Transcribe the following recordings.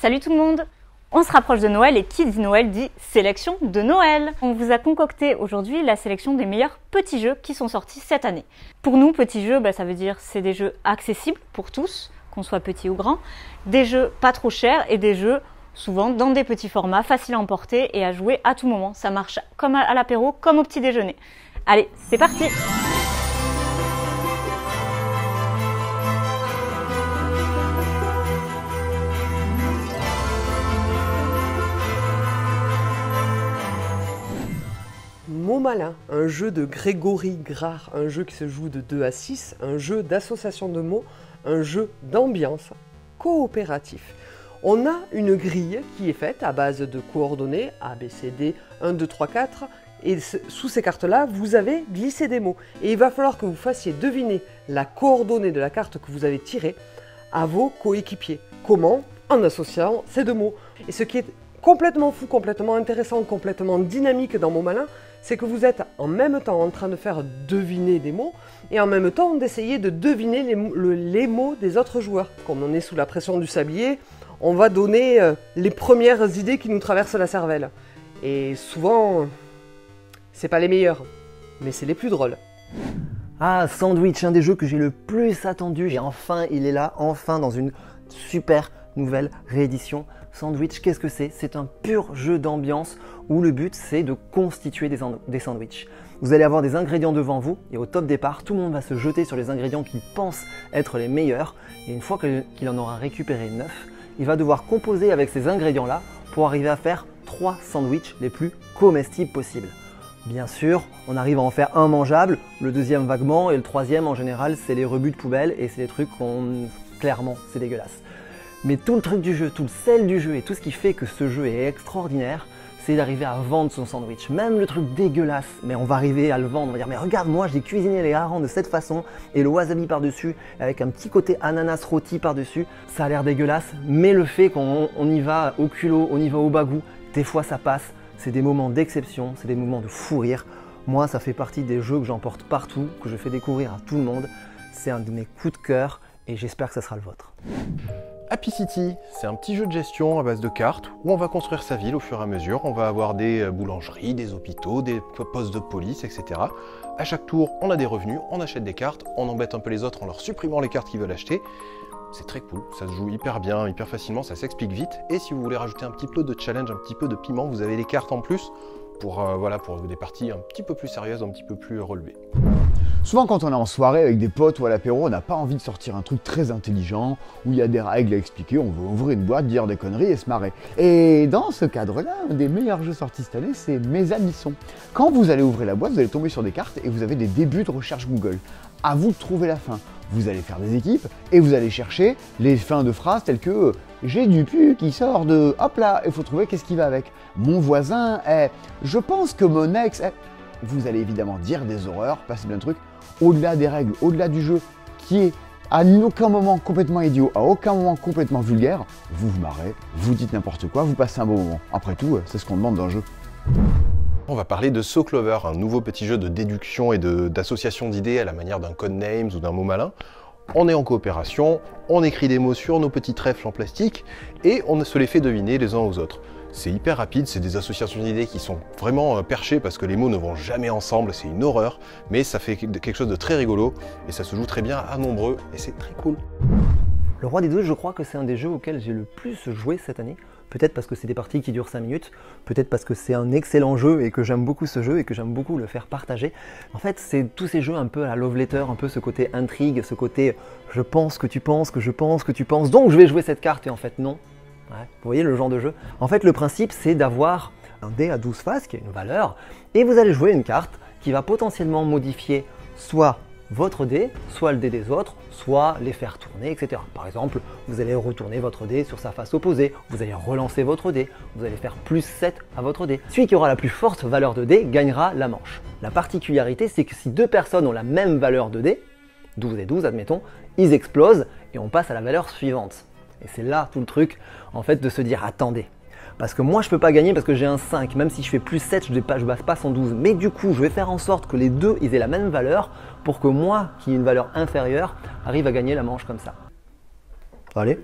Salut tout le monde! On se rapproche de Noël et qui dit Noël dit sélection de Noël. On vous a concocté aujourd'hui la sélection des meilleurs petits jeux qui sont sortis cette année. Pour nous, petits jeux, ça veut dire c'est des jeux accessibles pour tous, qu'on soit petit ou grand, des jeux pas trop chers et des jeux souvent dans des petits formats, faciles à emporter et à jouer à tout moment. Ça marche comme à l'apéro, comme au petit déjeuner. Allez, c'est parti! Mots malins, un jeu de Grégory Grard, un jeu qui se joue de 2 à 6, un jeu d'association de mots, un jeu d'ambiance coopératif. On a une grille qui est faite à base de coordonnées A, B, C, D, 1, 2, 3, 4 et sous ces cartes-là, vous avez glissé des mots. Et il va falloir que vous fassiez deviner la coordonnée de la carte que vous avez tirée à vos coéquipiers. Comment? En associant ces deux mots. Et ce qui est complètement fou, complètement intéressant, complètement dynamique dans Mots malins, c'est que vous êtes en même temps en train de faire deviner des mots et en même temps d'essayer de deviner les mots des autres joueurs. Comme on est sous la pression du sablier, on va donner les premières idées qui nous traversent la cervelle. Et souvent, c'est pas les meilleurs, mais c'est les plus drôles. Ah, Sandwich, un des jeux que j'ai le plus attendu. Et enfin, il est là, enfin dans une super nouvelle réédition. Sandwich, qu'est-ce que c'est? C'est un pur jeu d'ambiance où le but c'est de constituer des sandwichs. Vous allez avoir des ingrédients devant vous et au top départ, tout le monde va se jeter sur les ingrédients qu'il pense être les meilleurs. Et une fois qu'il en aura récupéré 9, il va devoir composer avec ces ingrédients-là pour arriver à faire 3 sandwichs les plus comestibles possibles. Bien sûr, on arrive à en faire un mangeable, le deuxième vaguement et le troisième en général c'est les rebuts de poubelle et c'est des trucs qu'on... clairement, c'est dégueulasse. Mais tout le truc du jeu, tout le sel du jeu et tout ce qui fait que ce jeu est extraordinaire, c'est d'arriver à vendre son sandwich. Même le truc dégueulasse, mais on va arriver à le vendre. On va dire, mais regarde, moi j'ai cuisiné les harengs de cette façon et le wasabi par-dessus, avec un petit côté ananas rôti par-dessus. Ça a l'air dégueulasse, mais le fait qu'on y va au culot, on y va au bagou, des fois ça passe. C'est des moments d'exception, c'est des moments de fou rire. Moi, ça fait partie des jeux que j'emporte partout, que je fais découvrir à tout le monde. C'est un de mes coups de cœur et j'espère que ça sera le vôtre. Happy City, c'est un petit jeu de gestion à base de cartes où on va construire sa ville au fur et à mesure. On va avoir des boulangeries, des hôpitaux, des postes de police, etc. À chaque tour, on a des revenus, on achète des cartes, on embête un peu les autres en leur supprimant les cartes qu'ils veulent acheter. C'est très cool, ça se joue hyper bien, hyper facilement, ça s'explique vite. Et si vous voulez rajouter un petit peu de challenge, un petit peu de piment, vous avez les cartes en plus pour des parties un petit peu plus sérieuses, un petit peu plus relevées. Souvent quand on est en soirée avec des potes ou à l'apéro, on n'a pas envie de sortir un truc très intelligent, où il y a des règles à expliquer, on veut ouvrir une boîte, dire des conneries et se marrer. Et dans ce cadre-là, un des meilleurs jeux sortis cette année, c'est Mes Amis-sont. Quand vous allez ouvrir la boîte, vous allez tomber sur des cartes et vous avez des débuts de recherche Google. À vous de trouver la fin. Vous allez faire des équipes et vous allez chercher les fins de phrases telles que « j'ai du pu qui sort de... hop là » il faut trouver qu'est-ce qui va avec. « Mon voisin est... je pense que mon ex est... » Vous allez évidemment dire des horreurs, passer plein de trucs. Au-delà des règles, au-delà du jeu, qui est à aucun moment complètement idiot, à aucun moment complètement vulgaire, vous vous marrez, vous dites n'importe quoi, vous passez un bon moment. Après tout, c'est ce qu'on demande d'un jeu. On va parler de So Clover, un nouveau petit jeu de déduction et d'association d'idées à la manière d'un Codenames ou d'un mot malin. On est en coopération, on écrit des mots sur nos petits trèfles en plastique et on se les fait deviner les uns aux autres. C'est hyper rapide, c'est des associations d'idées qui sont vraiment perchées parce que les mots ne vont jamais ensemble, c'est une horreur, mais ça fait quelque chose de très rigolo et ça se joue très bien à nombreux et c'est très cool. Le Roi des Douze, je crois que c'est un des jeux auxquels j'ai le plus joué cette année. Peut-être parce que c'est des parties qui durent 5 minutes, peut-être parce que c'est un excellent jeu et que j'aime beaucoup ce jeu et que j'aime beaucoup le faire partager. En fait, c'est tous ces jeux un peu à la Love Letter, un peu ce côté intrigue, ce côté je pense que tu penses, que je pense que tu penses, donc je vais jouer cette carte et en fait non. Ouais, vous voyez le genre de jeu? En fait, le principe, c'est d'avoir un dé à 12 faces qui a une valeur et vous allez jouer une carte qui va potentiellement modifier soit votre dé, soit le dé des autres, soit les faire tourner, etc. Par exemple, vous allez retourner votre dé sur sa face opposée, vous allez relancer votre dé, vous allez faire plus 7 à votre dé. Celui qui aura la plus forte valeur de dé gagnera la manche. La particularité, c'est que si deux personnes ont la même valeur de dé, 12 et 12 admettons, ils explosent et on passe à la valeur suivante. Et c'est là tout le truc, en fait, de se dire attendez. Parce que moi je peux pas gagner parce que j'ai un 5, même si je fais plus 7, je base pas 112. Mais du coup, je vais faire en sorte que les deux ils aient la même valeur pour que moi, qui ai une valeur inférieure, arrive à gagner la manche comme ça. Allez,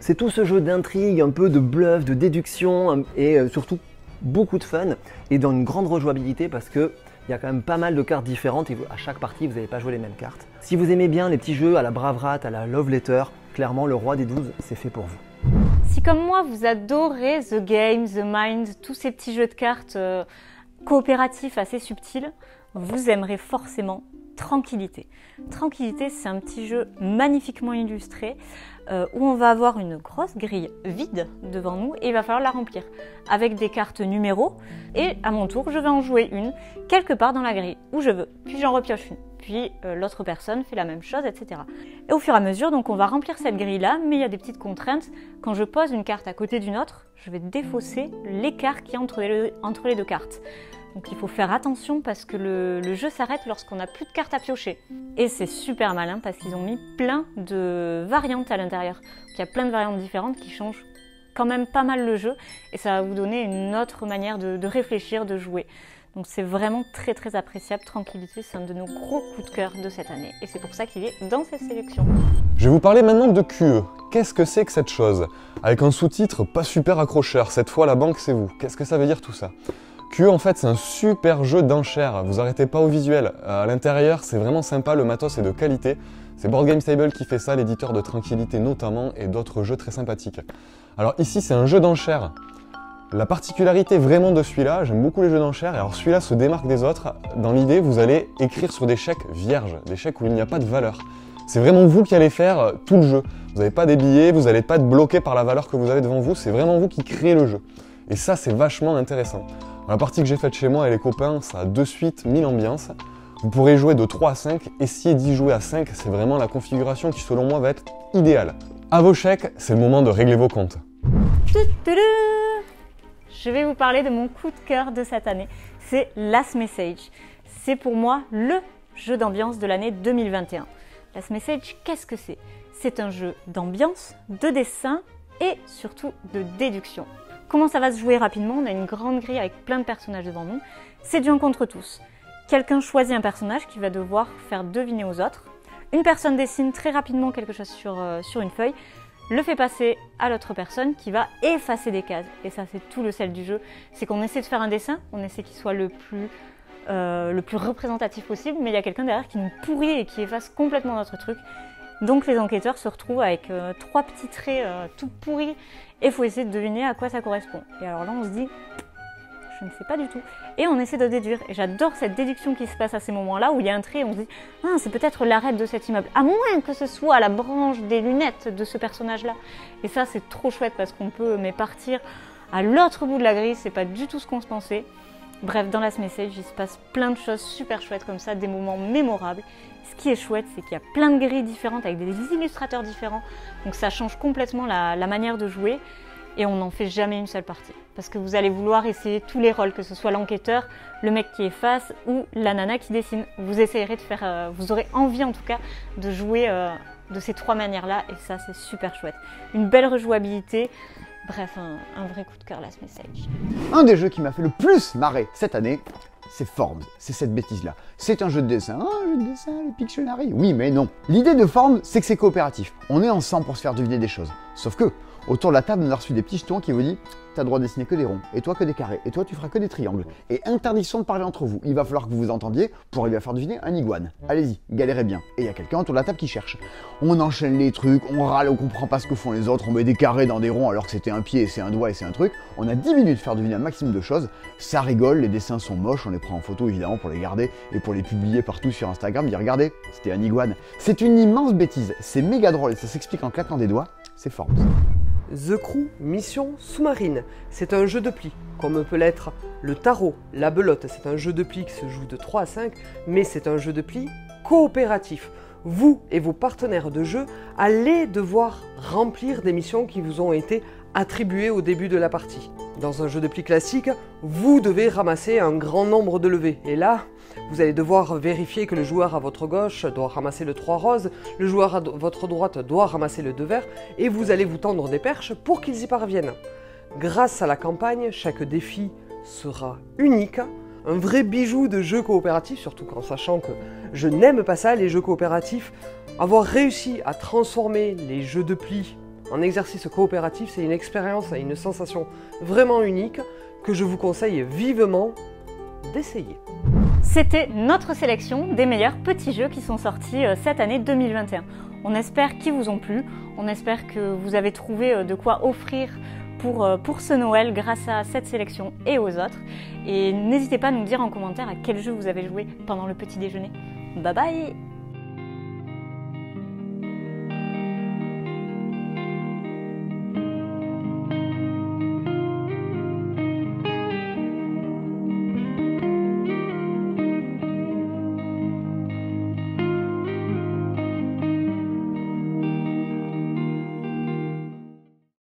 C'est tout ce jeu d'intrigue, un peu de bluff, de déduction et surtout beaucoup de fun et dans une grande rejouabilité parce que il y a quand même pas mal de cartes différentes et à chaque partie vous n'allez pas jouer les mêmes cartes. Si vous aimez bien les petits jeux à la Brave Rat, à la Love Letter, clairement le Roi des 12 c'est fait pour vous. Si comme moi vous adorez The Game, The Mind, tous ces petits jeux de cartes coopératifs assez subtils, vous aimerez forcément Tranquillité. Tranquillité, c'est un petit jeu magnifiquement illustré où on va avoir une grosse grille vide devant nous et il va falloir la remplir avec des cartes numéros et à mon tour, je vais en jouer une quelque part dans la grille où je veux. Puis j'en repioche une. Puis l'autre personne fait la même chose, etc. Et au fur et à mesure, donc on va remplir cette grille-là, mais il y a des petites contraintes. Quand je pose une carte à côté d'une autre, je vais défausser l'écart qu'il y a entre les deux cartes. Donc il faut faire attention parce que le jeu s'arrête lorsqu'on n'a plus de cartes à piocher. Et c'est super malin parce qu'ils ont mis plein de variantes à l'intérieur. Il y a plein de variantes différentes qui changent quand même pas mal le jeu et ça va vous donner une autre manière de réfléchir, de jouer. Donc c'est vraiment très très appréciable. Tranquillité, c'est un de nos gros coups de cœur de cette année et c'est pour ça qu'il est dans cette sélection. Je vais vous parler maintenant de QE. Qu'est-ce que c'est que cette chose? Avec un sous-titre pas super accrocheur, cette fois la banque c'est vous. Qu'est-ce que ça veut dire tout ça? QE en fait c'est un super jeu d'enchères, vous arrêtez pas au visuel. À l'intérieur c'est vraiment sympa, le matos est de qualité. C'est Board Game Table qui fait ça, l'éditeur de Tranquillité notamment et d'autres jeux très sympathiques. Alors ici c'est un jeu d'enchères. La particularité vraiment de celui-là, j'aime beaucoup les jeux d'enchères, et alors celui-là se démarque des autres. Dans l'idée, vous allez écrire sur des chèques vierges, des chèques où il n'y a pas de valeur. C'est vraiment vous qui allez faire tout le jeu. Vous n'avez pas des billets, vous n'allez pas être bloqué par la valeur que vous avez devant vous, c'est vraiment vous qui créez le jeu. Et ça, c'est vachement intéressant. La partie que j'ai faite chez moi et les copains, ça a de suite 1000 ambiances. Vous pourrez jouer de 3 à 5, essayer d'y jouer à 5, c'est vraiment la configuration qui selon moi va être idéale. À vos chèques, c'est le moment de régler vos comptes. Je vais vous parler de mon coup de cœur de cette année, c'est Last Message. C'est pour moi le jeu d'ambiance de l'année 2021. Last Message, qu'est-ce que c'est? C'est un jeu d'ambiance, de dessin et surtout de déduction. Comment ça va se jouer rapidement? On a une grande grille avec plein de personnages devant nous. C'est du un contre tous. Quelqu'un choisit un personnage qu'il va devoir faire deviner aux autres. Une personne dessine très rapidement quelque chose sur une feuille, le fait passer à l'autre personne qui va effacer des cases. Et ça, c'est tout le sel du jeu. C'est qu'on essaie de faire un dessin, on essaie qu'il soit le plus représentatif possible, mais il y a quelqu'un derrière qui nous pourrit et qui efface complètement notre truc. Donc les enquêteurs se retrouvent avec 3 petits traits tout pourris et il faut essayer de deviner à quoi ça correspond. Et alors là, on se dit, je ne sais pas du tout. Et on essaie de déduire. Et j'adore cette déduction qui se passe à ces moments-là où il y a un trait et on se dit, ah, c'est peut-être l'arête de cet immeuble. À moins que ce soit la branche des lunettes de ce personnage-là. Et ça, c'est trop chouette parce qu'on peut partir à l'autre bout de la grille. C'est pas du tout ce qu'on se pensait. Bref, dans Last Message, il se passe plein de choses super chouettes comme ça, des moments mémorables. Ce qui est chouette, c'est qu'il y a plein de grilles différentes avec des illustrateurs différents. Donc ça change complètement la manière de jouer. Et on n'en fait jamais une seule partie. Parce que vous allez vouloir essayer tous les rôles, que ce soit l'enquêteur, le mec qui efface ou la nana qui dessine. Vous essayerez de faire, vous aurez envie en tout cas de jouer de ces 3 manières-là et ça c'est super chouette. Une belle rejouabilité, bref un vrai coup de cœur Last Message. Un des jeux qui m'a fait le plus marrer cette année, c'est Forms, c'est cette bêtise-là. C'est un jeu de dessin, le Pictionary. Oui, mais non. L'idée de Forms, c'est que c'est coopératif. On est ensemble pour se faire deviner des choses. Sauf que, autour de la table, on a reçu des petits jetons qui vous disent « T'as le droit de dessiner que des ronds, et toi que des carrés, et toi tu feras que des triangles. » Et interdiction de parler entre vous. Il va falloir que vous vous entendiez pour arriver à faire deviner un iguane. Allez-y, galérez bien. Et il y a quelqu'un autour de la table qui cherche. On enchaîne les trucs, on râle, on comprend pas ce que font les autres, on met des carrés dans des ronds alors que c'était un pied et c'est un doigt et c'est un truc. On a 10 minutes pour faire deviner un maximum de choses. Ça rigole, les dessins sont moches, on les prend en photo évidemment pour les garder et pour les publier partout sur Instagram. Dire regardez, c'était un iguane. C'est une immense bêtise, c'est méga drôle et ça s'explique en claquant des doigts, c'est Forms. The Crew Mission Sous-Marine, c'est un jeu de pli, comme peut l'être le tarot, la belote, c'est un jeu de pli qui se joue de 3 à 5, mais c'est un jeu de pli coopératif. Vous et vos partenaires de jeu allez devoir remplir des missions qui vous ont été attribuées au début de la partie. Dans un jeu de pli classique, vous devez ramasser un grand nombre de levées, et là, vous allez devoir vérifier que le joueur à votre gauche doit ramasser le 3 rose, le joueur à votre droite doit ramasser le 2 vert, et vous allez vous tendre des perches pour qu'ils y parviennent. Grâce à la campagne, chaque défi sera unique, un vrai bijou de jeu coopératif, surtout qu'en sachant que je n'aime pas ça, les jeux coopératifs. Avoir réussi à transformer les jeux de pli en exercice coopératif. C'est une expérience et une sensation vraiment unique que je vous conseille vivement d'essayer. C'était notre sélection des meilleurs petits jeux qui sont sortis cette année 2021. On espère qu'ils vous ont plu, on espère que vous avez trouvé de quoi offrir pour ce Noël grâce à cette sélection et aux autres. Et n'hésitez pas à nous dire en commentaire à quel jeu vous avez joué pendant le petit déjeuner. Bye bye!